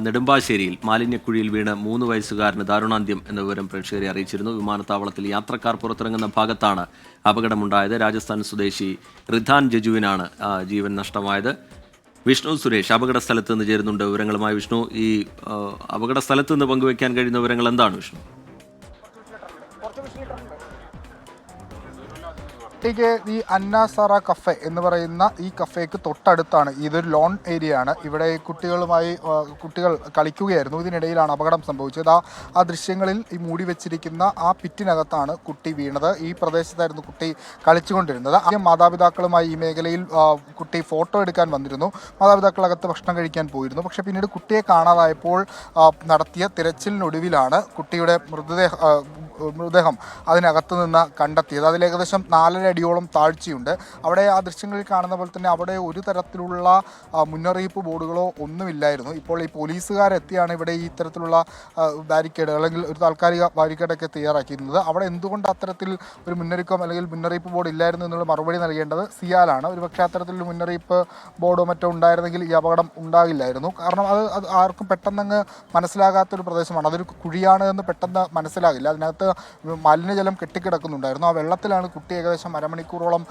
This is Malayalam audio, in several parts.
നെടുമ്പാശ്ശേരിയിൽ മാലിന്യക്കുഴിയിൽ വീണ് 3 വയസ്സുകാരന് ദാരുണാന്ത്യം എന്ന വിവരം പ്രേക്ഷകരെ അറിയിച്ചിരുന്നു. വിമാനത്താവളത്തിൽ യാത്രക്കാർ പുറത്തിറങ്ങുന്ന ഭാഗത്താണ് അപകടമുണ്ടായത്. രാജസ്ഥാൻ സ്വദേശി റിധാൻ ജജുവിനാണ് ജീവൻ നഷ്ടമായത്. വിഷ്ണു സുരേഷ് അപകട സ്ഥലത്ത് നിന്ന് ചേരുന്നുണ്ട് വിവരങ്ങളുമായി. വിഷ്ണു, ഈ അപകട സ്ഥലത്ത് നിന്ന് പങ്കുവയ്ക്കാൻ കഴിയുന്ന വിവരങ്ങൾ എന്താണ് വിഷ്ണു? ഈ അന്നാസാറ കഫേ എന്ന് പറയുന്ന ഈ കഫേക്ക് തൊട്ടടുത്താണ്. ഇതൊരു ലോൺ ഏരിയ ആണ്. ഇവിടെ കുട്ടികൾ കളിക്കുകയായിരുന്നു. ഇതിനിടയിലാണ് അപകടം സംഭവിച്ചത്. ആ ദൃശ്യങ്ങളിൽ ഈ മൂടി വെച്ചിരിക്കുന്ന ആ പിറ്റിനകത്താണ് കുട്ടി വീണത്. ഈ പ്രദേശത്തായിരുന്നു കുട്ടി കളിച്ചുകൊണ്ടിരുന്നത്. ആദ്യം മാതാപിതാക്കളുമായി ഈ മേഖലയിൽ കുട്ടി ഫോട്ടോ എടുക്കാൻ വന്നിരുന്നു. മാതാപിതാക്കളകത്ത് ഭക്ഷണം കഴിക്കാൻ പോയിരുന്നു. പക്ഷേ പിന്നീട് കുട്ടിയെ കാണാതായപ്പോൾ നടത്തിയ തിരച്ചിലിനൊടുവിലാണ് കുട്ടിയുടെ മൃതദേഹം അതിനകത്ത് നിന്ന് കണ്ടെത്തിയത്. അതിൽ ഏകദേശം 4.5 അടിയോളം താഴ്ചയുണ്ട്. അവിടെ ആ ദൃശ്യങ്ങളിൽ കാണുന്ന പോലെ തന്നെ അവിടെ ഒരു തരത്തിലുള്ള മുന്നറിയിപ്പ് ബോർഡുകളോ ഒന്നുമില്ലായിരുന്നു. ഇപ്പോൾ ഈ പോലീസുകാരെത്തിയാണ് ഇവിടെ ഈ ഇത്തരത്തിലുള്ള ബാരിക്കേഡ് അല്ലെങ്കിൽ ഒരു താൽക്കാലിക ബാരിക്കേഡൊക്കെ തയ്യാറാക്കിയിരുന്നത്. അവിടെ എന്തുകൊണ്ട് അത്തരത്തിൽ ഒരു മുന്നറിയിപ്പോ അല്ലെങ്കിൽ മുന്നറിയിപ്പ് ബോർഡ് ഇല്ലായിരുന്നു എന്നുള്ള മറുപടി നൽകേണ്ടത് സിയാലാണ്. ഒരുപക്ഷെ അത്തരത്തിലൊരു മുന്നറിയിപ്പ് ബോർഡോ മറ്റോ ഉണ്ടായിരുന്നെങ്കിൽ ഈ അപകടം ഉണ്ടാകില്ലായിരുന്നു. കാരണം അത് ആർക്കും പെട്ടെന്നങ്ങ് മനസ്സിലാകാത്തൊരു പ്രദേശമാണ്. അതൊരു കുഴിയാണ് എന്ന് പെട്ടെന്ന് മനസ്സിലാകില്ല. അതിനകത്ത് മലിനജലം കെട്ടിക്കിടക്കുന്നുണ്ടായിരുന്നു. ആ വെള്ളത്തിലാണ് കുട്ടി ഏകദേശം അരമണിക്കൂറോളം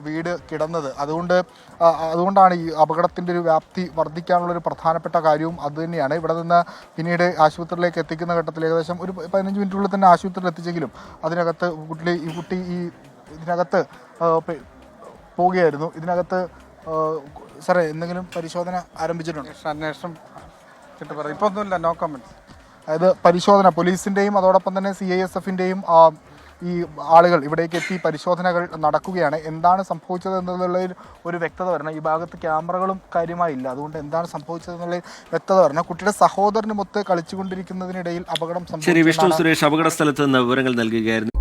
വീട് കിടന്നത്. അതുകൊണ്ടാണ് ഈ അപകടത്തിൻ്റെ ഒരു വ്യാപ്തി വർദ്ധിക്കാനുള്ളൊരു പ്രധാനപ്പെട്ട കാര്യവും അതുതന്നെയാണ്. ഇവിടെ നിന്ന് പിന്നീട് ആശുപത്രിയിലേക്ക് എത്തിക്കുന്ന ഘട്ടത്തിൽ ഏകദേശം ഒരു 15 മിനിറ്റുള്ളിൽ തന്നെ ആശുപത്രിയിൽ എത്തിച്ചെങ്കിലും അതിനകത്ത് കുട്ടി ഇതിനകത്ത് പോവുകയായിരുന്നു. ഇതിനകത്ത് സാറേ എന്തെങ്കിലും പരിശോധന ആരംഭിച്ചിട്ടുണ്ടോ? അന്വേഷണം ഇപ്പോൾ ഒന്നുമില്ല, നോ കമൻറ്റ്സ്. അതായത് പരിശോധന പോലീസിൻ്റെയും അതോടൊപ്പം തന്നെ CISFൻ്റെയും ഈ ആളുകൾ ഇവിടേക്ക് എത്തി പരിശോധനകൾ നടക്കുകയാണ്. എന്താണ് സംഭവിച്ചത് എന്നുള്ളതിൽ ഒരു വ്യക്തത വരണം. ഈ ഭാഗത്ത് ക്യാമറകളും കാര്യമായില്ല. അതുകൊണ്ട് എന്താണ് സംഭവിച്ചതെന്നുള്ള വ്യക്തത വരണം. കുട്ടിയുടെ സഹോദരനുമൊത്ത് കളിച്ചുകൊണ്ടിരിക്കുന്നതിനിടയിൽ അപകടം ശരി, വിഷ്ണു സുരേഷ് അപകട സ്ഥലത്ത് നിന്ന് വിവരങ്ങൾ നൽകുകയായിരുന്നു.